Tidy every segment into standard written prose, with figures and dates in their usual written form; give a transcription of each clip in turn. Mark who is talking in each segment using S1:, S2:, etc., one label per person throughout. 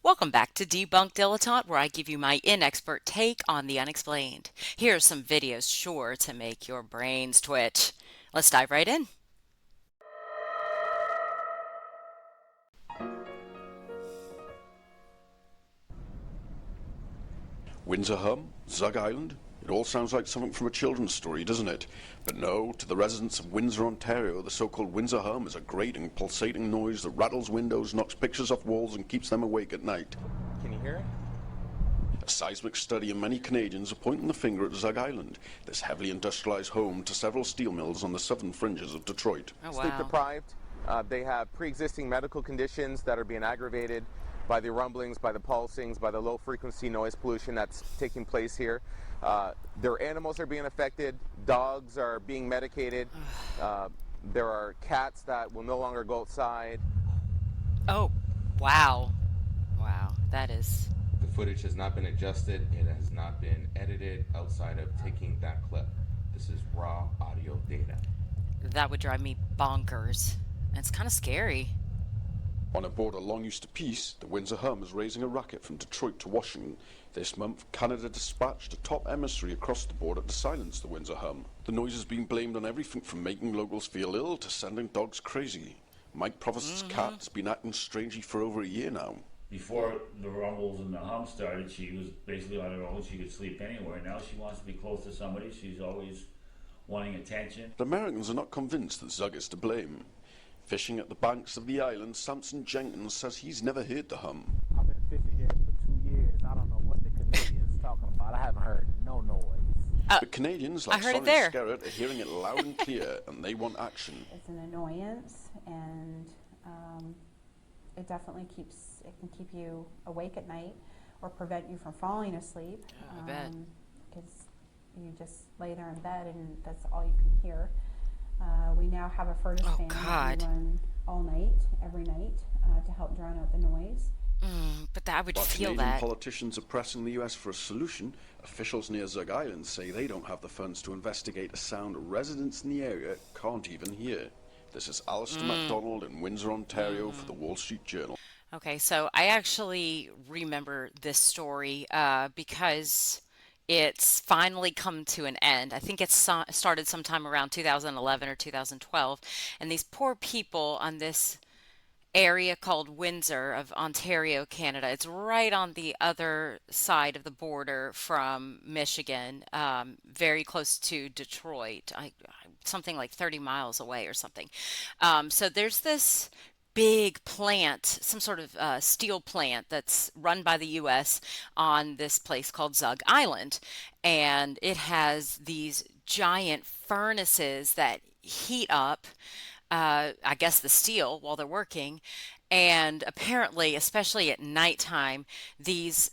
S1: Welcome back to Debunk Dilettante, where I give you my inexpert take on the unexplained. Here are some videos sure to make your brains twitch. Let's dive right in.
S2: Windsor Hum, Zug Island. It all sounds like something from a children's story, doesn't it? But no, to the residents of Windsor, Ontario, the so-called Windsor Hum is a grating, pulsating noise that rattles windows, knocks pictures off walls, and keeps them awake at night.
S3: Can you hear it?
S2: A seismic study and many Canadians are pointing the finger at Zug Island, this heavily industrialized home to several steel mills on the southern fringes of Detroit.
S1: Oh,
S3: Sleep
S1: wow.
S3: deprived. They have pre-existing medical conditions that are being aggravated by the rumblings, by the pulsings, by the low frequency noise pollution that's taking place here. Their animals are being affected. Dogs are being medicated. There are cats that will no longer go outside.
S1: Oh, wow. Wow, that is...
S4: The footage has not been adjusted. It has not been edited outside of taking that clip. This is raw audio data.
S1: That would drive me bonkers. And it's kind of scary.
S2: On a border long used to peace, the Windsor Hum is raising a racket from Detroit to Washington. This month, Canada dispatched a top emissary across the border to silence the Windsor Hum. The noise has been blamed on everything from making locals feel ill to sending dogs crazy. Mike Provost's cat has been acting strangely for over a year now.
S5: Before the rumbles and the hum started, she was basically on her own. She could sleep anywhere. Now she wants to be close to somebody. She's always wanting attention.
S2: But Americans are not convinced that Zug is to blame. Fishing at the banks of the island, Samson Jenkins says he's never heard the hum.
S6: I've been fishing here for 2 years. I don't know what the Canadians talking about. I haven't heard no noise.
S2: But Canadians like
S1: heard it
S2: Sonia
S1: there.
S2: Skerritt are hearing it loud and clear, and they want action.
S7: It's an annoyance, and it definitely can keep you awake at night or prevent you from falling asleep.
S1: I bet.
S7: Because you just lay there in bed and that's all you can hear. We now have a furnace
S1: Oh,
S7: fan
S1: God.
S7: that we run all night, every night, to help drown out the noise.
S1: But I would
S2: While
S1: feel
S2: Canadian
S1: that.
S2: politicians are pressing the US for a solution, officials near Zug Island say they don't have the funds to investigate a sound residents in the area can't even hear. This is Alistair MacDonald in Windsor, Ontario for the Wall Street Journal.
S1: Okay, so I actually remember this story because it's finally come to an end. I think it started sometime around 2011 or 2012, and these poor people on this area called Windsor of Ontario, Canada. It's right on the other side of the border from Michigan, very close to Detroit, something like 30 miles away or something. So there's this big plant, some sort of steel plant that's run by the U.S. on this place called Zug Island. And it has these giant furnaces that heat up, I guess, the steel while they're working. And apparently, especially at nighttime, these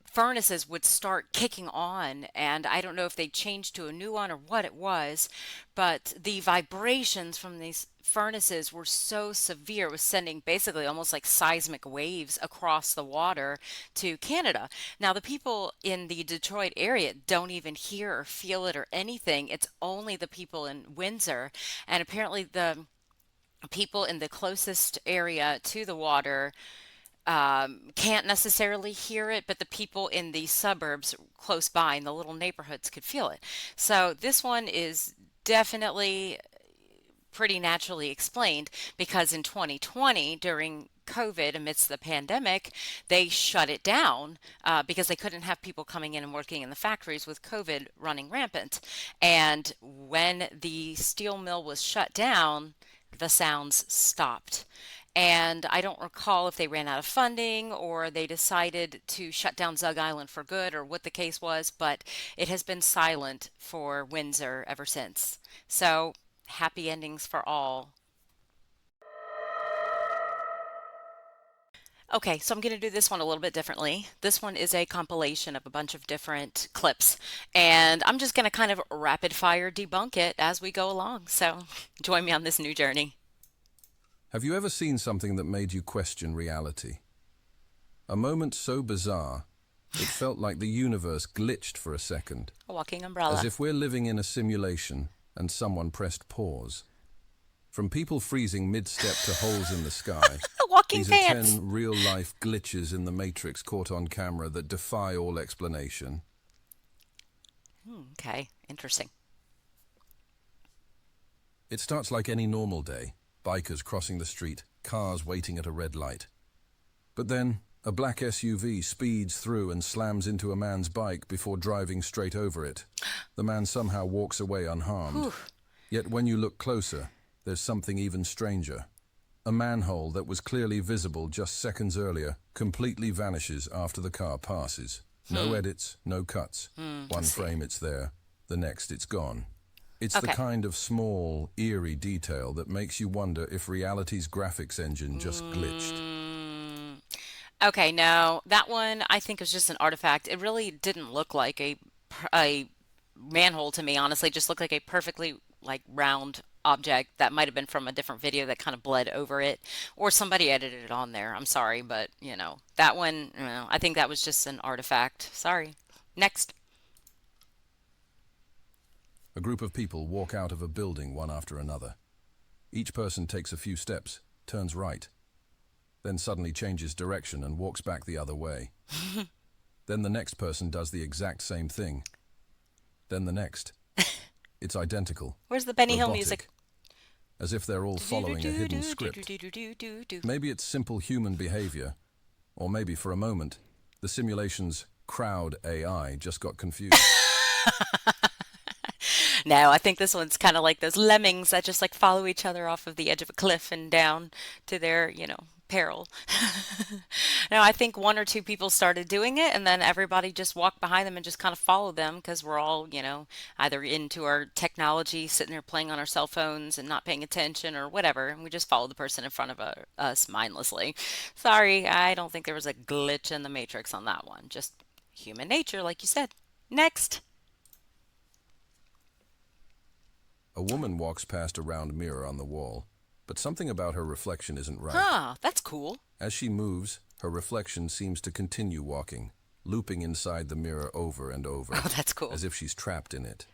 S1: furnaces would start kicking on, and I don't know if they changed to a new one or what it was, but the vibrations from these furnaces were so severe, it was sending basically almost like seismic waves across the water to Canada. Now, the people in the Detroit area don't even hear or feel it or anything. It's only the people in Windsor, and apparently the people in the closest area to the water can't necessarily hear it, but the people in the suburbs close by in the little neighborhoods could feel it. So this one is definitely pretty naturally explained because in 2020, during COVID, amidst the pandemic, they shut it down because they couldn't have people coming in and working in the factories with COVID running rampant. And when the steel mill was shut down, the sounds stopped. And I don't recall if they ran out of funding or they decided to shut down Zug Island for good or what the case was, but it has been silent for Windsor ever since. So happy endings for all. Okay, so I'm going to do this one a little bit differently. This one is a compilation of a bunch of different clips, and I'm just going to kind of rapid fire debunk it as we go along. So join me on this new journey.
S8: Have you ever seen something that made you question reality? A moment so bizarre, it felt like the universe glitched for a second,
S1: A walking umbrella.
S8: as if we're living in a simulation and someone pressed pause. From people freezing mid-step to holes in the sky,
S1: A walking walking
S8: These are
S1: pants.
S8: 10 real-life glitches in the Matrix caught on camera that defy all explanation.
S1: Okay, interesting.
S8: It starts like any normal day. Bikers crossing the street, cars waiting at a red light. But then, a black SUV speeds through and slams into a man's bike before driving straight over it. The man somehow walks away unharmed.
S1: Whew.
S8: Yet when you look closer, there's something even stranger. A manhole that was clearly visible just seconds earlier completely vanishes after the car passes. No edits, no cuts. One frame it's there, the next it's gone. It's the
S1: Okay.
S8: kind of small, eerie detail that makes you wonder if reality's graphics engine just glitched.
S1: Okay, no, that one I think was just an artifact. It really didn't look like a manhole to me, honestly. It just looked like a perfectly like round object that might have been from a different video that kind of bled over it, or somebody edited it on there. I'm sorry, but that one, I think that was just an artifact. Sorry. Next.
S8: A group of people walk out of a building one after another. Each person takes a few steps, turns right, then suddenly changes direction and walks back the other way. Then the next person does the exact same thing. Then the next. It's identical.
S1: Where's the Benny Hill
S8: robotic,
S1: music?
S8: as if they're all following a hidden script. Maybe it's simple human behavior, or maybe for a moment, the simulation's crowd AI just got confused.
S1: No, I think this one's kind of like those lemmings that just like follow each other off of the edge of a cliff and down to their, peril. No, I think one or two people started doing it and then everybody just walked behind them and just kind of followed them because we're all, either into our technology, sitting there playing on our cell phones and not paying attention or whatever. And we just followed the person in front of us mindlessly. Sorry, I don't think there was a glitch in the Matrix on that one. Just human nature, like you said. Next.
S8: A woman walks past a round mirror on the wall, but something about her reflection isn't right.
S1: Huh, that's cool.
S8: As she moves, her reflection seems to continue walking, looping inside the mirror over and over,
S1: Oh, that's cool.
S8: as if she's trapped in it.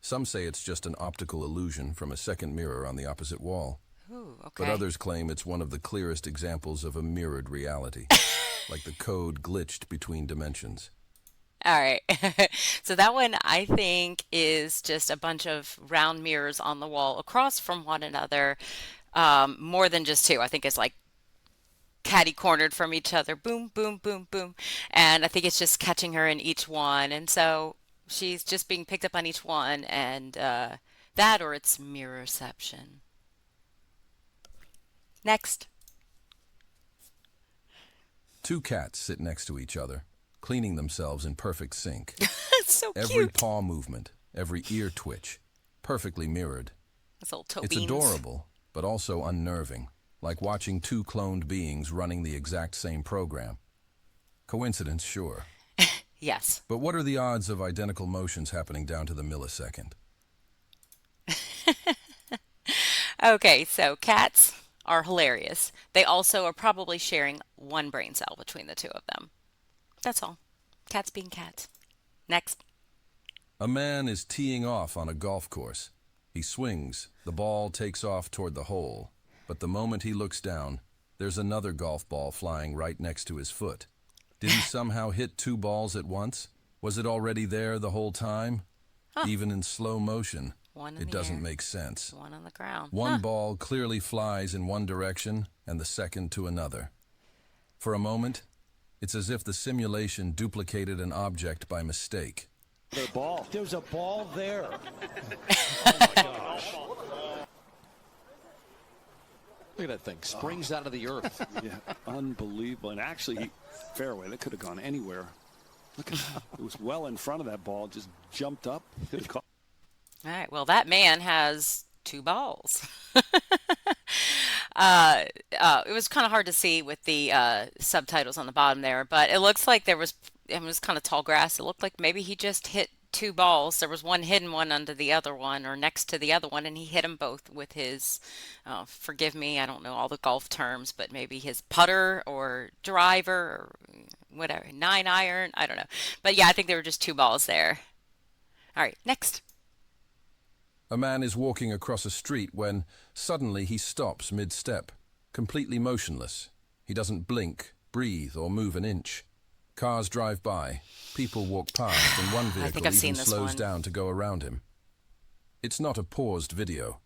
S8: Some say it's just an optical illusion from a second mirror on the opposite wall,
S1: Ooh, okay.
S8: but others claim it's one of the clearest examples of a mirrored reality, like the code glitched between dimensions.
S1: All right. So that one I think is just a bunch of round mirrors on the wall across from one another. More than just two. I think it's like catty cornered from each other. Boom, boom, boom, boom. And I think it's just catching her in each one. And so she's just being picked up on each one. And that or it's mirrorception. Next.
S8: Two cats sit next to each other, cleaning themselves in perfect sync.
S1: It's so
S8: Every
S1: cute.
S8: paw movement, every ear twitch, perfectly mirrored.
S1: This little toe
S8: It's
S1: beans.
S8: adorable, but also unnerving, like watching two cloned beings running the exact same program. Coincidence, sure.
S1: Yes.
S8: But what are the odds of identical motions happening down to the millisecond?
S1: Okay, so cats are hilarious. They also are probably sharing one brain cell between the two of them. That's all. Cats being cats. Next.
S8: A man is teeing off on a golf course. He swings, the ball takes off toward the hole, but the moment he looks down, there's another golf ball flying right next to his foot. Did he somehow hit two balls at once? Was it already there the whole time? Even in slow motion,
S1: One in
S8: it
S1: the
S8: doesn't
S1: air,
S8: make sense.
S1: one on the ground.
S8: One ball clearly flies in one direction and the second to another. For a moment, it's as if the simulation duplicated an object by mistake.
S9: The ball. There's a ball there.
S10: Look at that thing. Springs out of the earth.
S9: Yeah, unbelievable. And actually, fairway, that could have gone anywhere. Look at that. It was well in front of that ball, just jumped up. Could have caught.
S1: All right. Well, that man has two balls. It was kind of hard to see with the subtitles on the bottom there, but it looks like it was kind of tall grass. It looked like maybe he just hit two balls. There was one hidden one under the other one or next to the other one, and he hit them both with his, forgive me, I don't know all the golf terms, but maybe his putter or driver or whatever, 9-iron, I don't know. But yeah, I think there were just two balls there. All right, next.
S8: A man is walking across a street when suddenly he stops mid-step. completely motionless. He doesn't blink, breathe, or move an inch. Cars drive by, people walk past, and one
S1: I think
S8: vehicle
S1: I've seen
S8: even
S1: this
S8: slows
S1: one.
S8: down to go around him. It's not a paused video.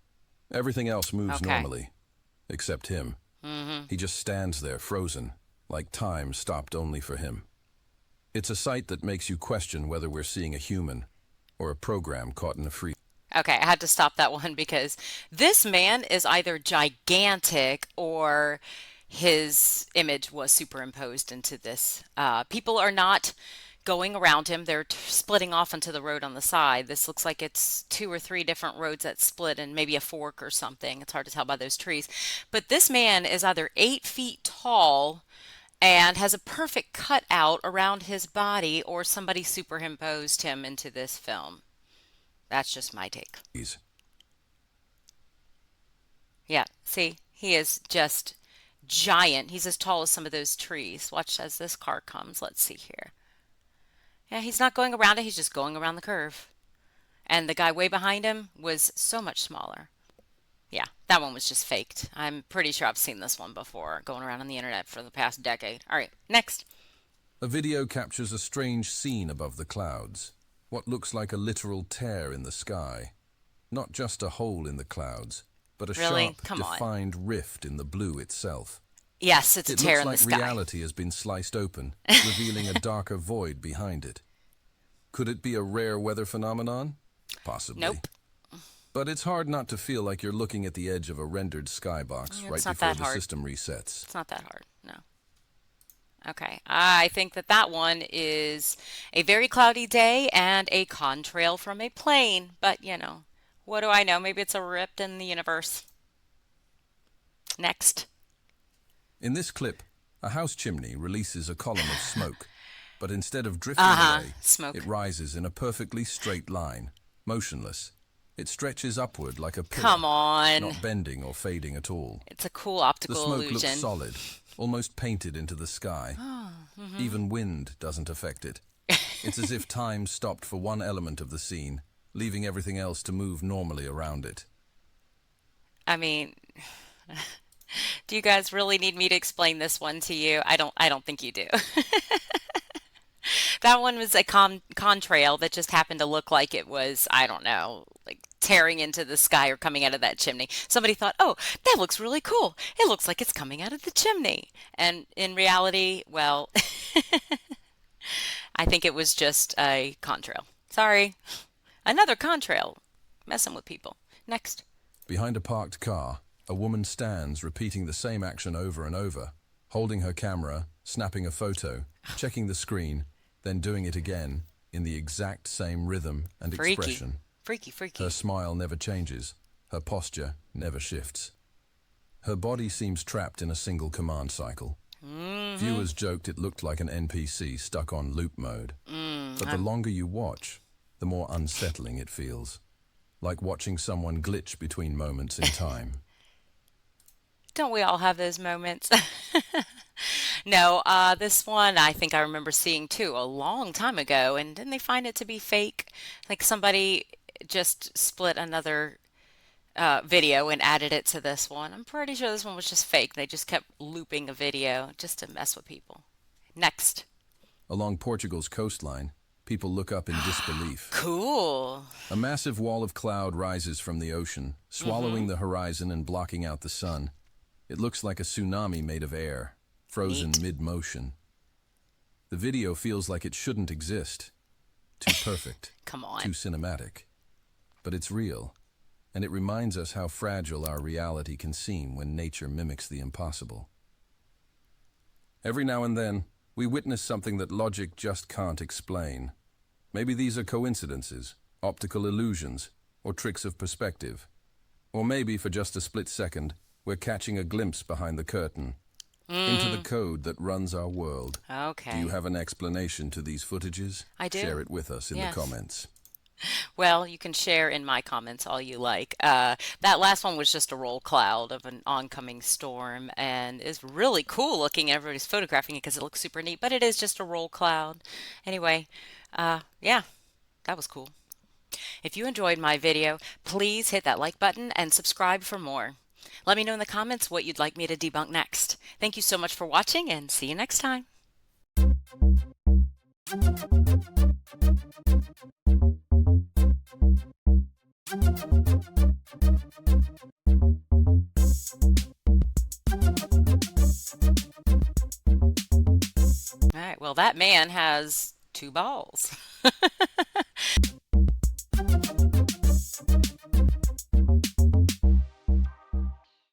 S8: Everything else moves
S1: Okay.
S8: normally, except him. He just stands there frozen, like time stopped only for him. It's a sight that makes you question whether we're seeing a human or a program caught in a freeze.
S1: Okay, I had to stop that one because this man is either gigantic or his image was superimposed into this. People are not going around him. They're splitting off onto the road on the side. This looks like it's 2 or 3 different roads that split and maybe a fork or something. It's hard to tell by those trees. But this man is either 8 feet tall and has a perfect cutout around his body, or somebody superimposed him into this film. That's just my take. Yeah, see, he is just giant. He's as tall as some of those trees. Watch as this car comes. Let's see here. Yeah, he's not going around it. He's just going around the curve. And the guy way behind him was so much smaller. Yeah, that one was just faked. I'm pretty sure I've seen this one before, going around on the internet for the past decade. All right, next.
S8: A video captures a strange scene above the clouds. What looks like a literal tear in the sky. Not just a hole in the clouds, but a
S1: Really?
S8: sharp,
S1: Come on.
S8: defined rift in the blue itself.
S1: Yes, it's a
S8: It
S1: tear
S8: looks
S1: in the
S8: like
S1: sky.
S8: reality has been sliced open, revealing a darker void behind it. Could it be a rare weather phenomenon? Possibly.
S1: Nope.
S8: But it's hard not to feel like you're looking at the edge of a rendered skybox
S1: It's
S8: right
S1: not
S8: before
S1: that
S8: the
S1: hard.
S8: system resets.
S1: It's not that hard, no. Okay, I think that that one is a very cloudy day and a contrail from a plane. But, you know, what do I know? Maybe it's a rip in the universe. Next.
S8: In this clip, a house chimney releases a column of smoke, but instead of drifting away,
S1: Smoke.
S8: it rises in a perfectly straight line, motionless. It stretches upward like a pillar,
S1: Come on.
S8: not bending or fading at all.
S1: It's a cool
S8: The
S1: optical
S8: smoke
S1: illusion.
S8: looks solid, almost painted into the sky. Even wind doesn't affect it. It's as if time stopped for one element of the scene, leaving everything else to move normally around it.
S1: I mean, do you guys really need me to explain this one to you? I don't think you do. That one was a contrail that just happened to look like it was, I don't know, like tearing into the sky or coming out of that chimney. Somebody thought, oh, that looks really cool. It looks like it's coming out of the chimney. And in reality, well, I think it was just a contrail. Sorry. Another contrail. Messing with people. Next.
S8: Behind a parked car, a woman stands repeating the same action over and over, holding her camera, snapping a photo, checking the screen, then doing it again in the exact same rhythm and
S1: Freaky.
S8: expression.
S1: Freaky, freaky.
S8: Her smile never changes. Her posture never shifts. Her body seems trapped in a single command cycle. Viewers joked it looked like an NPC stuck on loop mode. But the longer you watch, the more unsettling it feels. Like watching someone glitch between moments in time.
S1: Don't we all have those moments? No, this one I think I remember seeing too a long time ago, and didn't they find it to be fake? Like somebody just split another video and added it to this one. I'm pretty sure this one was just fake. They just kept looping a video just to mess with people. Next.
S8: Along Portugal's coastline, people look up in disbelief.
S1: Cool.
S8: A massive wall of cloud rises from the ocean, swallowing the horizon and blocking out the sun. It looks like a tsunami made of air, frozen mid-motion. The video feels like it shouldn't exist. Too perfect.
S1: Come on.
S8: Too cinematic. But it's real, and it reminds us how fragile our reality can seem when nature mimics the impossible. Every now and then, we witness something that logic just can't explain. Maybe these are coincidences, optical illusions, or tricks of perspective. Or maybe, for just a split second, we're catching a glimpse behind the curtain, into the code that runs our world.
S1: Okay.
S8: Do you have an explanation to these footages?
S1: I do.
S8: Share it with us in
S1: Yes.
S8: the comments.
S1: Well, you can share in my comments all you like. That last one was just a roll cloud of an oncoming storm and is really cool looking. Everybody's photographing it because it looks super neat, but it is just a roll cloud. Anyway, yeah, that was cool. If you enjoyed my video, please hit that like button and subscribe for more. Let me know in the comments what you'd like me to debunk next. Thank you so much for watching, and see you next time. All right, well, that man has 2 balls.